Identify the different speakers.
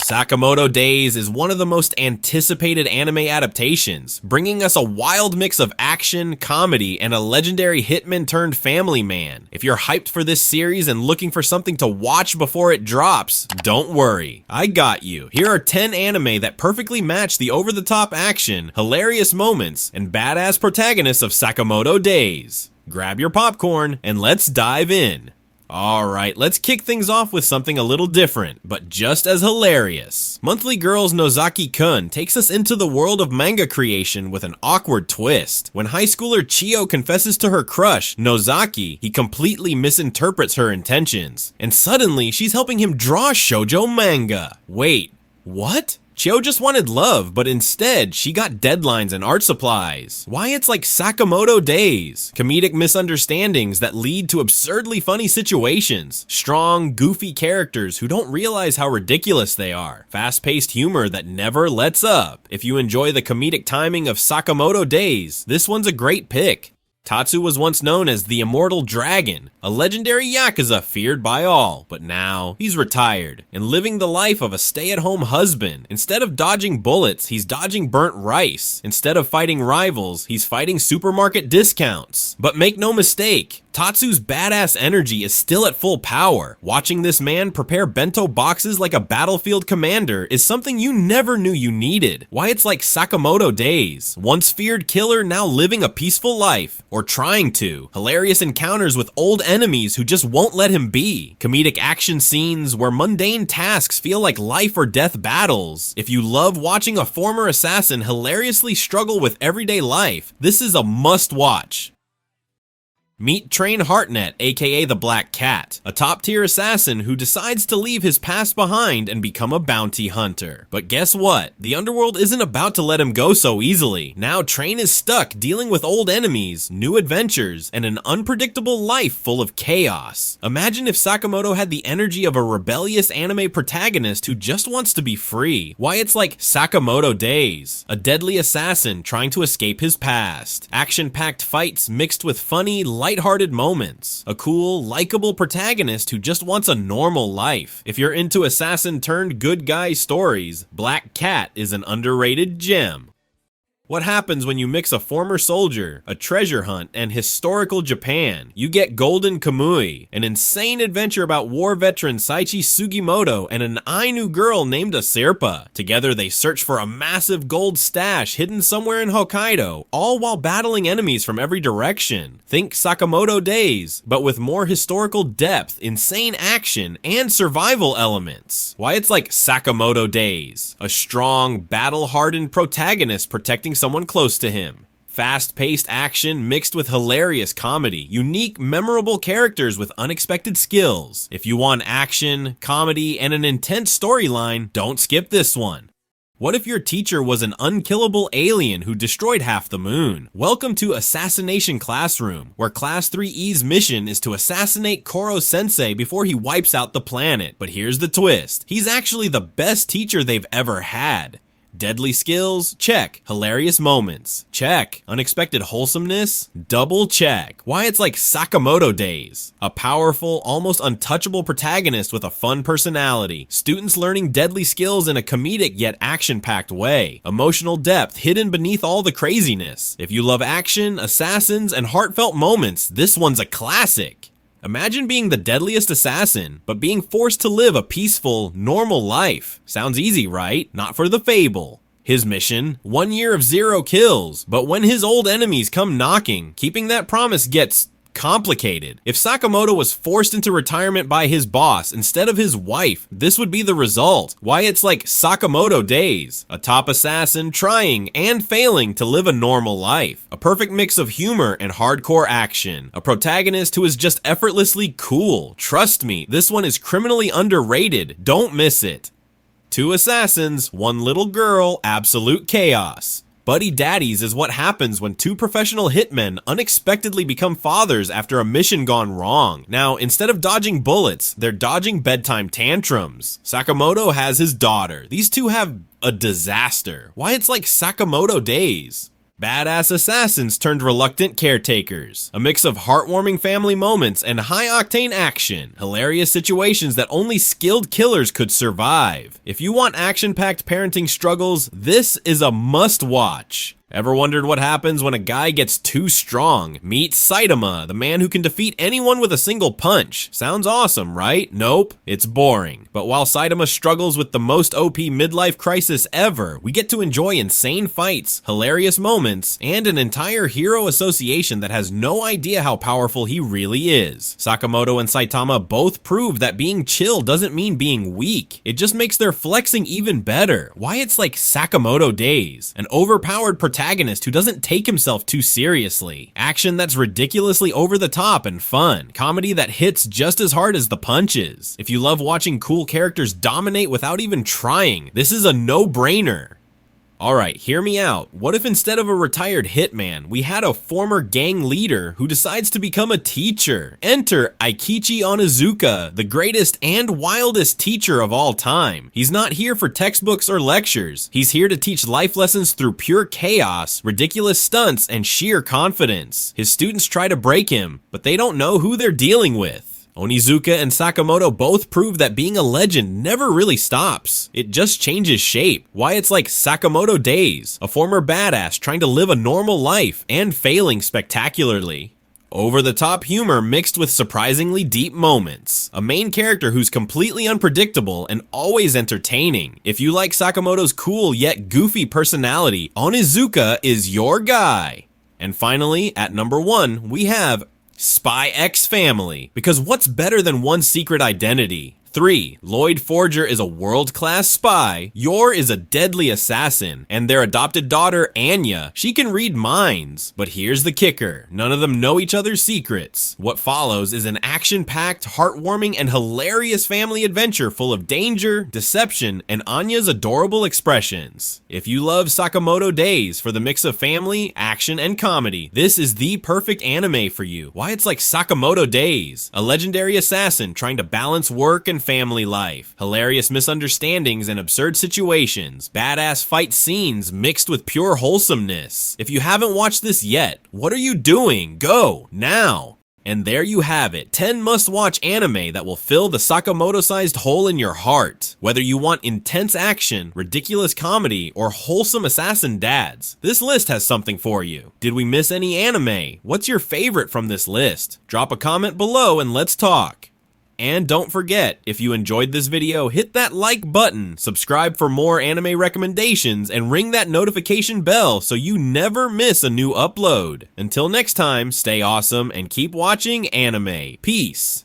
Speaker 1: Sakamoto Days is one of the most anticipated anime adaptations, bringing us a wild mix of action, comedy, and a legendary hitman turned family man. If you're hyped for this series and looking for something to watch before it drops, don't worry, I got you. Here are 10 anime that perfectly match the over-the-top action, hilarious moments, and badass protagonists of Sakamoto Days. Grab your popcorn and let's dive in. Alright, let's kick things off with something a little different, but just as hilarious. Monthly Girls Nozaki-kun takes us into the world of manga creation with an awkward twist. When high schooler Chio confesses to her crush, Nozaki, he completely misinterprets her intentions. And suddenly, she's helping him draw shoujo manga. Wait, what? Chio just wanted love, but instead, she got deadlines and art supplies. Why it's like Sakamoto Days. Comedic misunderstandings that lead to absurdly funny situations. Strong, goofy characters who don't realize how ridiculous they are. Fast-paced humor that never lets up. If you enjoy the comedic timing of Sakamoto Days, this one's a great pick. Tatsu was once known as the Immortal Dragon, a legendary yakuza feared by all, but now he's retired and living the life of a stay-at-home husband. Instead of dodging bullets, he's dodging burnt rice. Instead of fighting rivals, he's fighting supermarket discounts. But make no mistake, Tatsu's badass energy is still at full power. Watching this man prepare bento boxes like a battlefield commander is something you never knew you needed. Why it's like Sakamoto Days. Once feared killer, now living a peaceful life. Or trying to. Hilarious encounters with old enemies who just won't let him be. Comedic action scenes where mundane tasks feel like life or death battles. If you love watching a former assassin hilariously struggle with everyday life, this is a must-watch. Meet Train Hartnett, aka the Black Cat, a top-tier assassin who decides to leave his past behind and become a bounty hunter. But guess what? The underworld isn't about to let him go so easily. Now Train is stuck dealing with old enemies, new adventures, and an unpredictable life full of chaos. Imagine if Sakamoto had the energy of a rebellious anime protagonist who just wants to be free. Why it's like Sakamoto Days, a deadly assassin trying to escape his past. Action-packed fights mixed with funny, lighthearted moments. A cool, likable protagonist who just wants a normal life. If you're into assassin turned good guy stories, Black Cat is an underrated gem. What happens when you mix a former soldier, a treasure hunt, and historical Japan? You get Golden Kamui, an insane adventure about war veteran Saichi Sugimoto and an Ainu girl named Asirpa. Together they search for a massive gold stash hidden somewhere in Hokkaido, all while battling enemies from every direction. Think Sakamoto Days, but with more historical depth, insane action, and survival elements. Why it's like Sakamoto Days, a strong, battle-hardened protagonist protecting someone close to him. Fast-paced action mixed with hilarious comedy, unique, memorable characters with unexpected skills. If you want action, comedy, and an intense storyline, don't skip this one. What if your teacher was an unkillable alien who destroyed half the moon? Welcome to Assassination Classroom, where Class 3E's mission is to assassinate Koro-sensei before he wipes out the planet. But here's the twist. He's actually the best teacher they've ever had. Deadly skills? Check. Hilarious moments? Check. Unexpected wholesomeness? Double check. Why it's like Sakamoto Days. A powerful, almost untouchable protagonist with a fun personality. Students learning deadly skills in a comedic yet action-packed way. Emotional depth hidden beneath all the craziness. If you love action, assassins, and heartfelt moments, this one's a classic. Imagine being the deadliest assassin, but being forced to live a peaceful, normal life. Sounds easy, right? Not for the fable. His mission, 1 year of 0 kills, but when his old enemies come knocking, keeping that promise gets complicated. If Sakamoto was forced into retirement by his boss instead of his wife, this would be the result. Why it's like Sakamoto Days, a top assassin trying and failing to live a normal life. A perfect mix of humor and hardcore action. A protagonist who is just effortlessly cool. Trust me, this one is criminally underrated. Don't miss it. 2 assassins, 1 little girl, absolute chaos. Buddy daddies is what happens when 2 professional hitmen unexpectedly become fathers after a mission gone wrong. Now, instead of dodging bullets, they're dodging bedtime tantrums. Sakamoto has his daughter. These two have a disaster. Why it's like Sakamoto Days. badass assassins turned reluctant caretakers, a mix of heartwarming family moments and high-octane action, hilarious situations that only skilled killers could survive. If you want action-packed parenting struggles, this is a must-watch. Ever wondered what happens when a guy gets too strong? Meet Saitama, the man who can defeat anyone with a single punch. Sounds awesome, right? Nope, it's boring. But while Saitama struggles with the most OP midlife crisis ever, we get to enjoy insane fights, hilarious moments, and an entire hero association that has no idea how powerful he really is. Sakamoto and Saitama both prove that being chill doesn't mean being weak. It just makes their flexing even better. Why it's like Sakamoto Days, an overpowered protagonist who doesn't take himself too seriously. Action that's ridiculously over the top and fun. Comedy that hits just as hard as the punches. If you love watching cool characters dominate without even trying, this is a no-brainer. Alright, hear me out. What if instead of a retired hitman, we had a former gang leader who decides to become a teacher? Enter Eikichi Onizuka, the greatest and wildest teacher of all time. He's not here for textbooks or lectures. He's here to teach life lessons through pure chaos, ridiculous stunts, and sheer confidence. His students try to break him, but they don't know who they're dealing with. Onizuka and Sakamoto both prove that being a legend never really stops. It just changes shape. Why it's like Sakamoto Days, a former badass trying to live a normal life and failing spectacularly. Over-the-top humor mixed with surprisingly deep moments. A main character who's completely unpredictable and always entertaining. If you like Sakamoto's cool yet goofy personality, Onizuka is your guy. And finally, at number 1, we have Spy X Family, because what's better than one secret identity? 3. Lloyd Forger is a world-class spy, Yor is a deadly assassin, and their adopted daughter, Anya, she can read minds. But here's the kicker, none of them know each other's secrets. What follows is an action-packed, heartwarming, and hilarious family adventure full of danger, deception, and Anya's adorable expressions. If you love Sakamoto Days for the mix of family, action, and comedy, this is the perfect anime for you. Why it's like Sakamoto Days, a legendary assassin trying to balance work and family life, hilarious misunderstandings and absurd situations, badass fight scenes mixed with pure wholesomeness. If you haven't watched this yet, what are you doing? Go, now! And there you have it, 10 must-watch anime that will fill the Sakamoto-sized hole in your heart. Whether you want intense action, ridiculous comedy, or wholesome assassin dads, this list has something for you. Did we miss any anime? What's your favorite from this list? Drop a comment below and let's talk. And don't forget, if you enjoyed this video, hit that like button, subscribe for more anime recommendations, and ring that notification bell so you never miss a new upload. Until next time, stay awesome and keep watching anime. Peace.